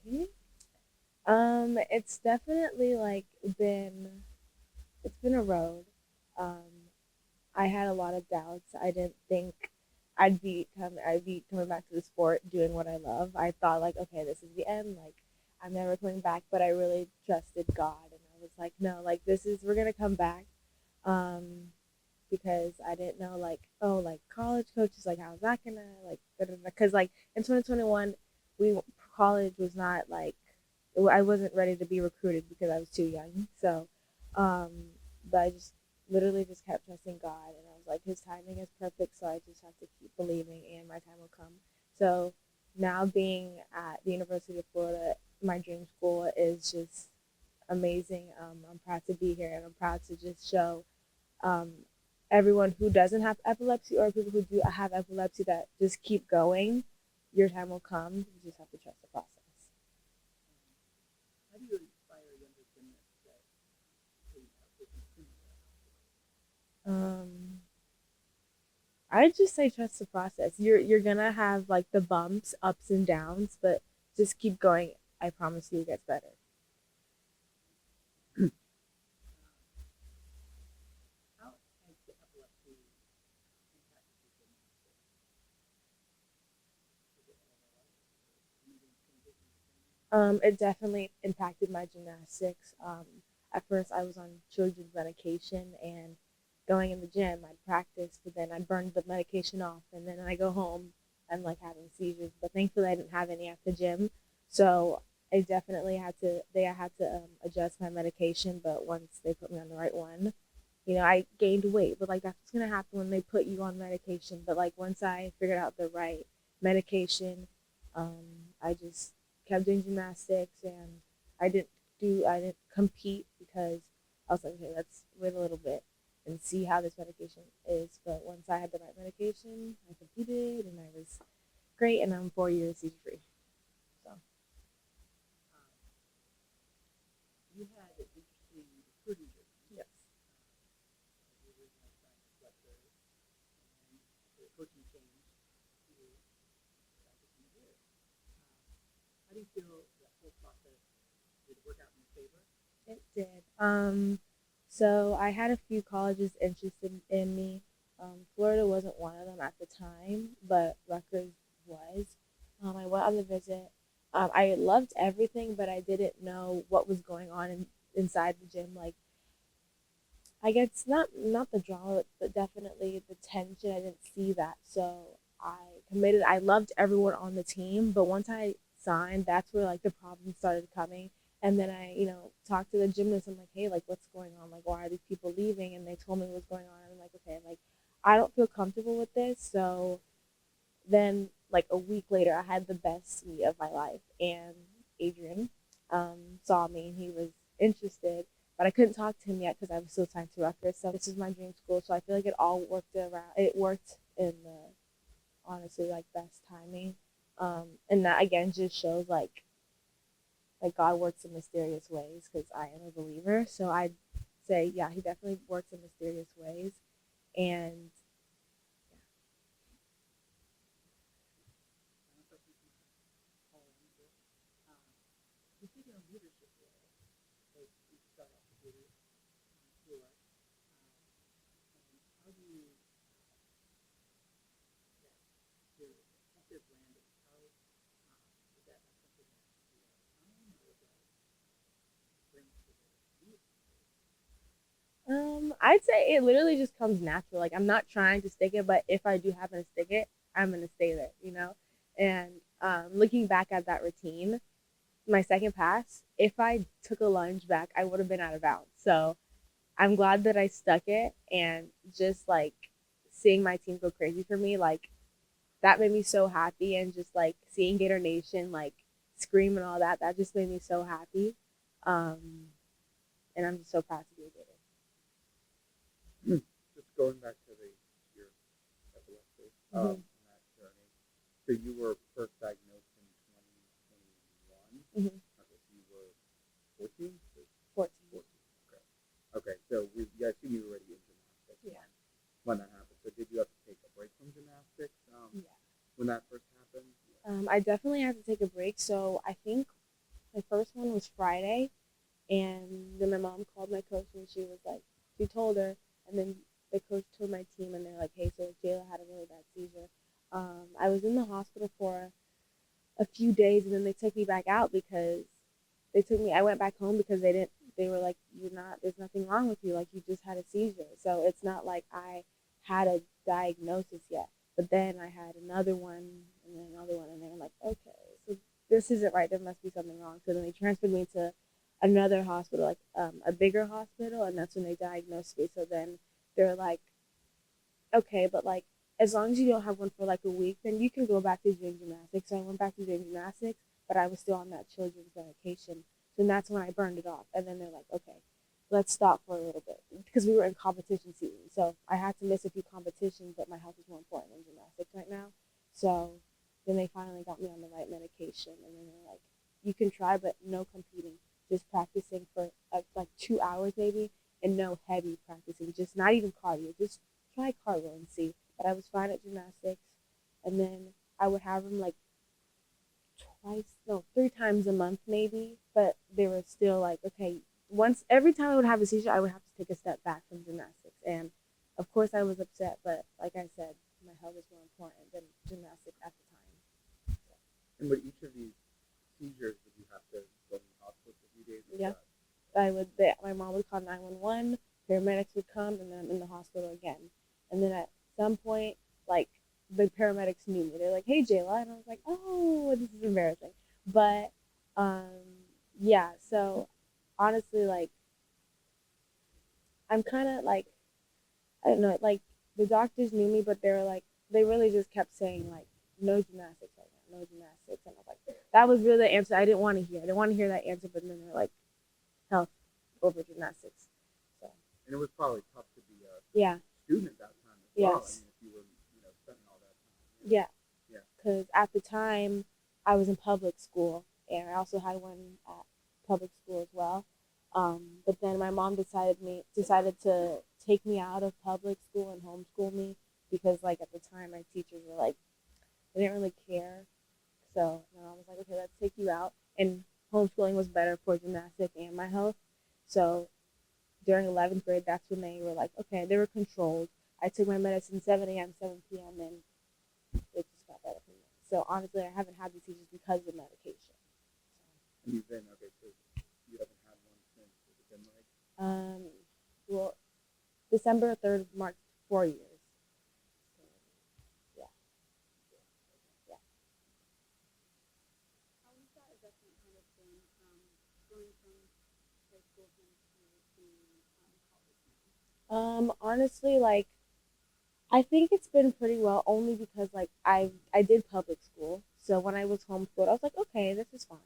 think it's definitely like it's been a road. Um, I had a lot of doubts. I didn't think I'd be coming back to the sport doing what I love. I thought like, okay, this is the end. Like I'm never coming back. But I really trusted God, and I was like, no, like this is we're gonna come back. Um, because I didn't know like, oh, like college coaches, like how's that gonna like, because like in 2021, we college was not like I wasn't ready to be recruited because I was too young. So, um, but I just literally just kept trusting God, and I was like, His timing is perfect, so I just have to keep believing, and my time will come. So now being at the University of Florida, my dream school is just amazing. I'm proud to be here, and I'm proud to just show um, everyone who doesn't have epilepsy or people who do have epilepsy that just keep going. Your time will come. You just have to trust the process. How do you inspire younger gymnasts that maybe have different similar Um, I just say trust the process. You're gonna have like the bumps, ups and downs, but just keep going. I promise you, it gets better. How has the epilepsy impacted your gymnastics? Is it all right? Anything transition to training? It definitely impacted my gymnastics. At first, I was on children's medication, and going in the gym, I'd practice, but then I'd burn the medication off, and then I go home, I'm like having seizures. But thankfully, I didn't have any at the gym, so I definitely had to. They had to adjust my medication, but once they put me on the right one, I gained weight. But like that's what's gonna happen when they put you on medication. But like once I figured out the right medication, I just kept doing gymnastics, and I didn't compete because I was like, okay, let's wait a little bit and see how this medication is. But once I had the right medication, I competed and I was great, and I'm 4 years seizure free. So Um, you had an interesting recruiting journey. yes. You originally signed with Rutgers, and the coaching changed to back in here. How do you feel that whole process did work out in your favor? It did. So I had a few colleges interested in me. Florida wasn't one of them at the time, but Rutgers was. I went on the visit. I loved everything, but I didn't know what was going on inside the gym. Like, I guess not the drama, but definitely the tension. I didn't see that, so I committed. I loved everyone on the team, but once I signed, that's where like the problems started coming. And then I, talked to the gymnast. I'm like, hey, like, what's going on? Like, why are these people leaving? And they told me what's going on. And I'm like, okay, like, I don't feel comfortable with this. So then, like a week later, I had the best week of my life, and Adrian saw me, and he was interested, but I couldn't talk to him yet because I was still signed to Rutgers. So this is my dream school. So I feel like it all worked around. It worked in the honestly like best timing, and that again just shows like God works in mysterious ways because I am a believer. So I'd say yeah, He definitely works in mysterious ways, and Final question from Paul Winter. Um, you take a leadership role, like you start off as leader on the floor. And how do you that your effective landing? How is that like something that you do all the time, or is that bring to the meet? I'd say it literally just comes natural. Like I'm not trying to stick it, but if I do happen to stick it, I'm gonna stay there. And looking back at that routine, my second pass, if I took a lunge back, I would have been out of bounds. So I'm glad that I stuck it, and just like seeing my team go crazy for me, like that made me so happy, and just like seeing Gator Nation like scream and all that, that just made me so happy. Um, and I'm just so proud to be a Gator. Just going back to your epilepsy Mm-hmm. and that journey. So you were first diagnosed in 2021. Mm-hmm. Okay, so you were 14. 14. 14. Okay. Okay. So I assume you were already in gymnastics Yeah. when that happened. So did you have to take a break from gymnastics Yeah. when that first happened? I definitely had to take a break. So I think first one was Friday, and then my mom called my coach and she was like, she told her, and then the coach told my team, and they're like, hey, so Jayla had a really bad seizure. I was in the hospital for a few days, and then they took me back out because I went back home because they were like, there's nothing wrong with you. Like, you just had a seizure. So it's not like I had a diagnosis yet. But then I had another one, and then another one, and then I'm like, okay, so this isn't right. There must be something wrong. So then they transferred me to another hospital, like a bigger hospital, and that's when they diagnosed me. So then they're like, okay, but like as long as you don't have one for like a week, then you can go back to doing gymnastics. So I went back to doing gymnastics, but I was still on that children's medication. So that's when I burned it off. And then they're like, okay, let's stop for a little bit because we were in competition season. So I had to miss a few competitions, but my health is more important than gymnastics right now. So then they finally got me on the right medication, and then they're like, you can try, but no competing, just practicing for like 2 hours maybe, and no heavy practicing, just not even cardio, just try cardio and see. But I was fine at gymnastics, and then I would have them like three times a month maybe. But they were still like, okay, once every time I would have a seizure, I would have to take a step back from gymnastics, and of course I was upset. But like I said, my health is more important than gymnastics at the time. So. And with each of these seizures, would you have to go to the hospital for a few days? Yeah, my mom would call 911. Paramedics would come, and then I'm in the hospital again. And then at some point, like the paramedics knew me. They're like, "Hey, Jayla," and I was like, "Oh, this is embarrassing." But yeah. So honestly, like I'm kind of like I don't know, like the doctors knew me, but they really just kept saying like, "No gymnastics right now, no gymnastics," and I was like, that was really the answer I didn't want to hear. I didn't want to hear that answer, but then they're like, health over gymnastics. So And it was probably tough to be a yeah, student at that time as well. I yes, mean, if you were, spending all that time. yeah. Yeah. Because at the time I was in public school, and I also had one at public school as well. But then my mom decided to take me out of public school and homeschool me because like at the time my teachers were like they didn't really care. So my mom was like, okay, let's take you out. And homeschooling was better for gymnastics and my health. So during 11th grade, that's when they were like, okay, they were controlled. I took my medicine 7 a.m., 7 p.m., and it just got better for me. So honestly, I haven't had these seizures because of medication. And you've been, okay, so you haven't had one since, has it been like? Well, December 3rd marked 4 years. So, yeah, yeah. How was that adjustment kind of been going from high school to college now? Honestly, like I think it's been pretty well only because like I did public school. So when I was homeschooled, I was like, okay, this is fine.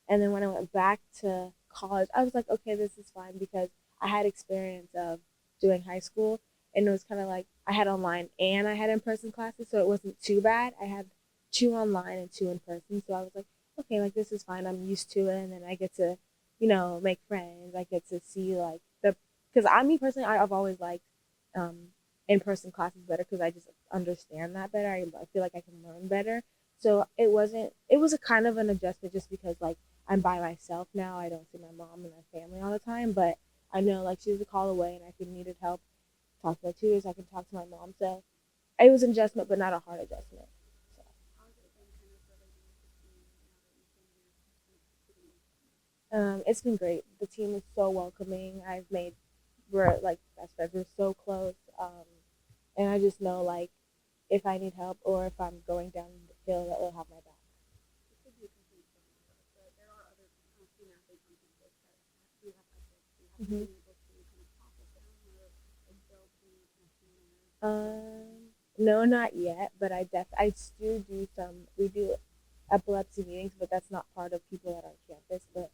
And then when I went back to college, I was like, okay, this is fine because I had experience of doing high school, and it was kind of like I had online and I had in-person classes, so it wasn't too bad. I had two online and two in person, so I was like, okay, like this is fine. I'm used to it, and then I get to, make friends. I get to see like because me personally, I've always liked um, in-person classes better because I just understand that better. I feel like I can learn better. So it was a kind of an adjustment just because like I'm by myself now. I don't see my mom and my family all the time, but I know like she was a call away, and if I needed help, talk to my tutors, I can talk to my mom. So it was an adjustment, but not a hard adjustment. So, How's it been kind of relating with the team now that you've been there kind of competing with them? it's been great. The team is so welcoming. We're like best friends. We're so close. And I just know like if I need help or if I'm going down the hill, that they'll have my back. This could be a complete stranger, but there are other student athletes on campus that do have ethics. Do you have Mm-hmm. been able to kind of talk with them or build any connection there? No, not yet, but I still do some. We do epilepsy meetings, but that's not part of people that are on campus. But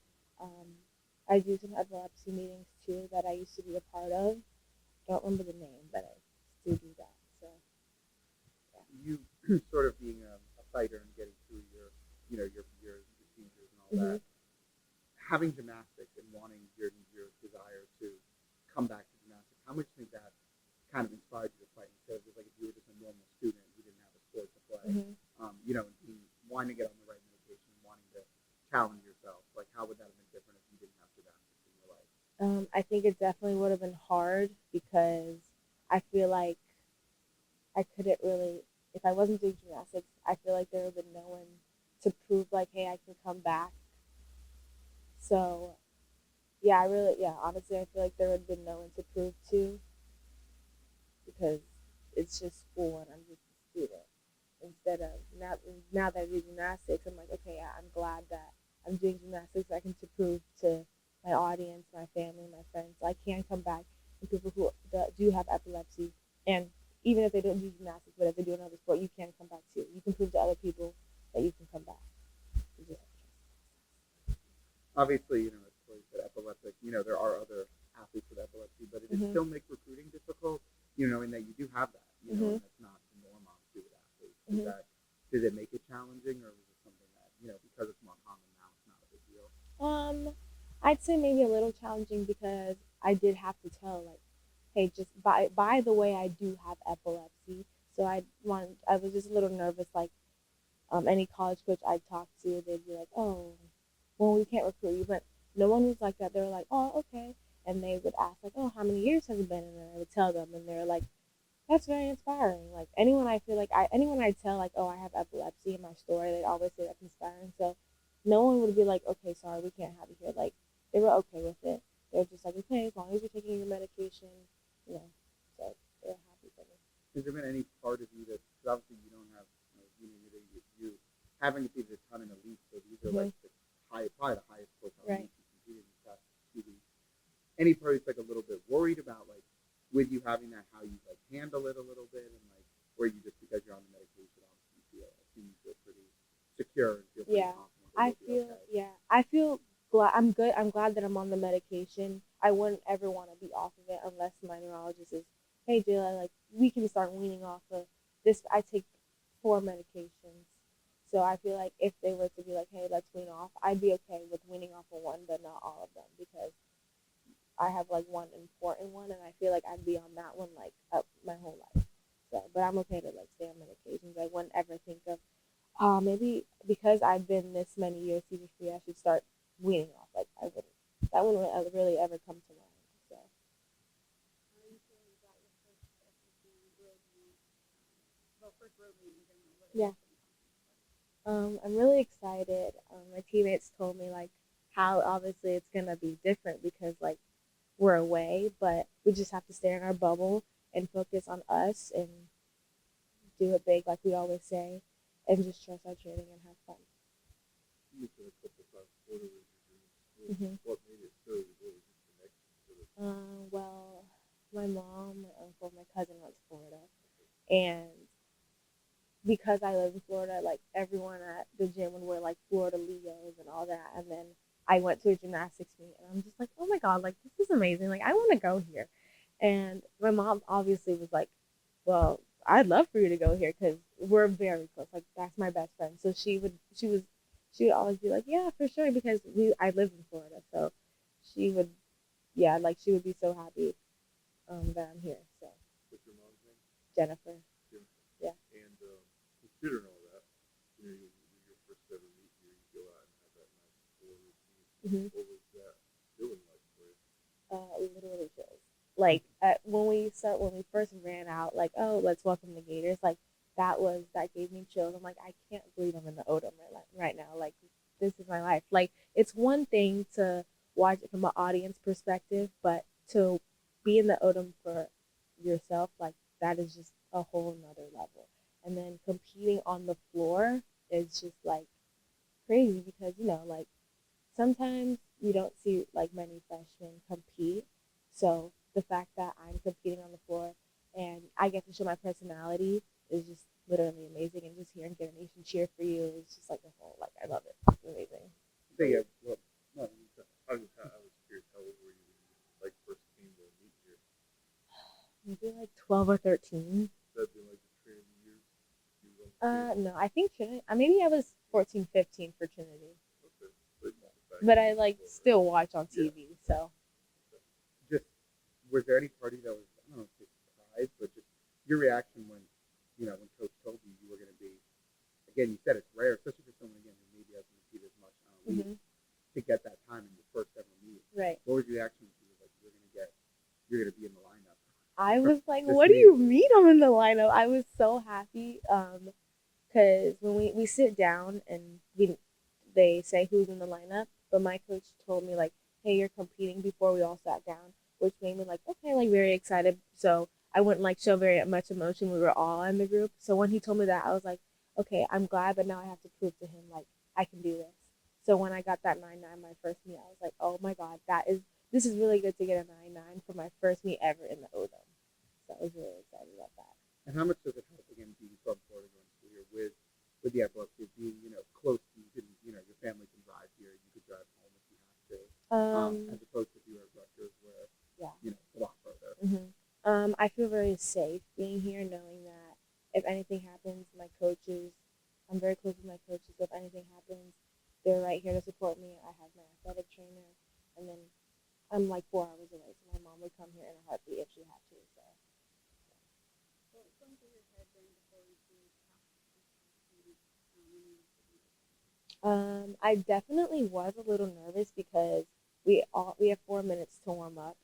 I do some epilepsy meetings too that I used to be a part of. Don't remember the name, but I still do that. So You sort of being a fighter and getting through your procedures and all yeah. that, having gymnastics and wanting your desire to come back to gymnastics, how much do you think that kind of inspired you to fight instead of just like if you were just a normal student who didn't have a sport to play, Mm-hmm. and wanting to get on the right medication and wanting to challenge yourself, like how would that think it definitely would have been hard because I feel like I couldn't really, if I wasn't doing gymnastics, I feel like there would have been no one to prove like, hey, I can come back. So yeah, honestly, I feel like there would have been no one to prove to because it's just school and I'm just a student. Instead of now that I do gymnastics, I'm like, okay, yeah, I'm glad that I'm doing gymnastics. I can to prove to my audience, my family, my friends, I can come back. And people who do have epilepsy, and even if they don't do gymnastics, but if they do another sport, you can come back too. You can prove to other people that you can come back. Obviously, as Corey said, epileptic, there are other athletes with epilepsy, but it Mm-hmm. still make recruiting difficult, knowing that you do have that, Mm-hmm. and that's not the norm, obviously, with athletes. Mm-hmm. Did it make it challenging, or was it something that, because it's more common now, it's not a big deal? I'd say maybe a little challenging because I did have to tell like, hey, just by the way, I do have epilepsy. So I was just a little nervous, like any college coach I talked to, they'd be like, oh, well, we can't recruit you. But no one was like that. They were like, oh, okay. And they would ask, like, oh, how many years has it been? And then I would tell them, and they're like, that's very inspiring. Like, anyone I tell, like, oh, I have epilepsy in my story, they'd always say that's inspiring. So no one would be like, okay, sorry, we can't have you here. Like, they were okay with it. They're just like, okay, as long as you're taking your medication, you know, so they're happy for me. Has there been any part of you that, because obviously you don't have, you haven't competed a ton in elite, so these are like the probably the highest profile Right. meets you competed in the past 2 weeks. Any part that's like a little bit worried about, like, with you having that, how you like handle it a little bit, and like, where you just because you're on the medication, obviously you feel pretty secure and feel pretty confident that you'll be okay. I feel glad. I'm good. I'm glad that I'm on the medication. I wouldn't ever want to be off of it unless my neurologist is, hey, Jayla, like we can start weaning off of this. I take 4 medications. So I feel like if they were to be like, hey, let's wean off, I'd be okay with weaning off of one, but not all of them because I have like one important one, and I feel like I'd be on that one like up my whole life. So, but I'm okay to like stay on medications. I wouldn't ever think of, maybe because I've been this many years seizure free, I should start weaning off. Like I wouldn't. That wouldn't really ever come to mind. So. How are you feeling about your first SEC world meet? First world meet in general. Yeah. I'm really excited. My teammates told me like how obviously it's gonna be different because like we're away, but we just have to stay in our bubble and focus on us and do it big like we always say, and just trust our training and have fun. You mentioned a couple of times Florida was your dream school. Mm-hmm. What made it so? What was your connection to it? Well, my mom, my uncle, my cousin went to Florida, and because I live in Florida, like everyone at the gym would wear like Florida Leos and all that. And then I went to a gymnastics meet and I'm just like, oh my God, like this is amazing. Like I want to go here. And my mom obviously was like, well, I'd love for you to go here because we're very close. Like that's my best friend. So she would always be like, yeah, for sure. Because I live in Florida. So she would, yeah, like she would be so happy that I'm here. So What's your mom's name? Jennifer. Jennifer. Yeah. And considering all that, your first ever meet here, you go out and have that nice floor routine. Mm-hmm. What was that feeling like for you? Literally chills. Like when we first ran out, like oh let's welcome the Gators, like that gave me chills. I'm like I can't believe I'm in the Odom right now. Like this is my life. Like it's one thing to watch it from an audience perspective, but to be in the Odom for yourself, like that is just a whole nother level. And then competing on the floor is just like crazy because like sometimes you don't see like many freshmen compete. So the fact that I'm competing on the floor and I get to show my personality is just literally amazing. And just hearing Gator Nation cheer for you is just like a whole like I love it. It's amazing. So yeah, well, no, I was curious, how old were you when you like first came to meet here? Maybe like 12 or 13. That been like the Trinity years? No, I think Trinity. Maybe I was 14, 15 for Trinity. Okay. But I like still watch on TV. So. just was there any party that was, I don't know if it's surprised, but just your reaction when when Coach told you you were going to be, again, you said it's rare, especially for someone again who maybe hasn't competed as much on a league, to get that time in your first ever meet. Right. What was your reaction when she was like, you're going to you're gonna be in the lineup. I was like, Just what do me. you mean I'm in the lineup? I was so happy. Because when we sit down and they say who's in the lineup, but my coach told me like, hey, you're competing before we all sat down, which made me like, okay, like very excited. So I wouldn't like show very much emotion. We were all in the group. So when he told me that, I was like, okay, I'm glad, but now I have to prove to him like I can do this. So when I got that 9.9 my first meet, I was like, oh my god, this is really good to get a 9.9 for my first meet ever in the O Dome. So I was really excited about that. And how much does it help again being from Florida going to school here with the epilepsy being close to you can your family can drive here, you could drive home if you have to, as opposed to if you were at Rutgers where Yeah. it's a lot further. I feel very safe being here, knowing that if anything happens, my coaches, I'm very close with my coaches. So if anything happens, they're right here to support me. I have my athletic trainer, and then I'm like 4 hours away, so my mom would come here in a heartbeat if she had to. So. What was going through your head then before you I definitely was a little nervous because we have 4 minutes to warm up,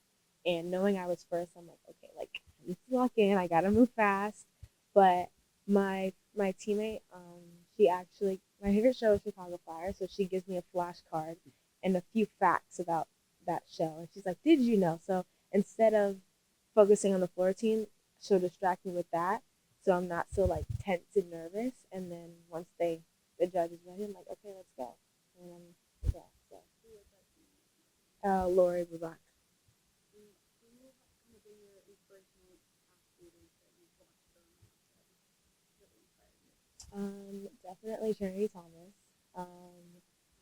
and knowing I was first, I'm like, okay, like I need to lock in. I gotta move fast. But my teammate, she actually my favorite show is Chicago Fire, so she gives me a flashcard and a few facts about that show, and she's like, "Did you know?" So instead of focusing on the floor team, she'll distract me with that, so I'm not so like tense and nervous. And then once the judge is ready, I'm like, okay, let's go. And then, yeah, so. Lori Babak. Definitely Trinity Thomas,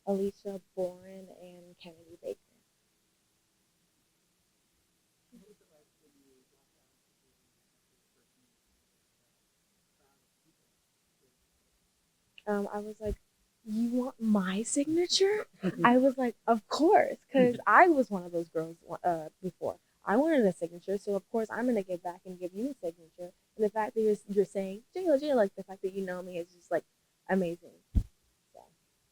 Alicia Bourne, and Kennedy Baker. I was like, you want my signature? I was like, of course, because I was one of those girls before. I wanted a signature, so of course I'm gonna give back and give you a signature. And the fact that you're saying Jayla, like the fact that you know me is just like amazing.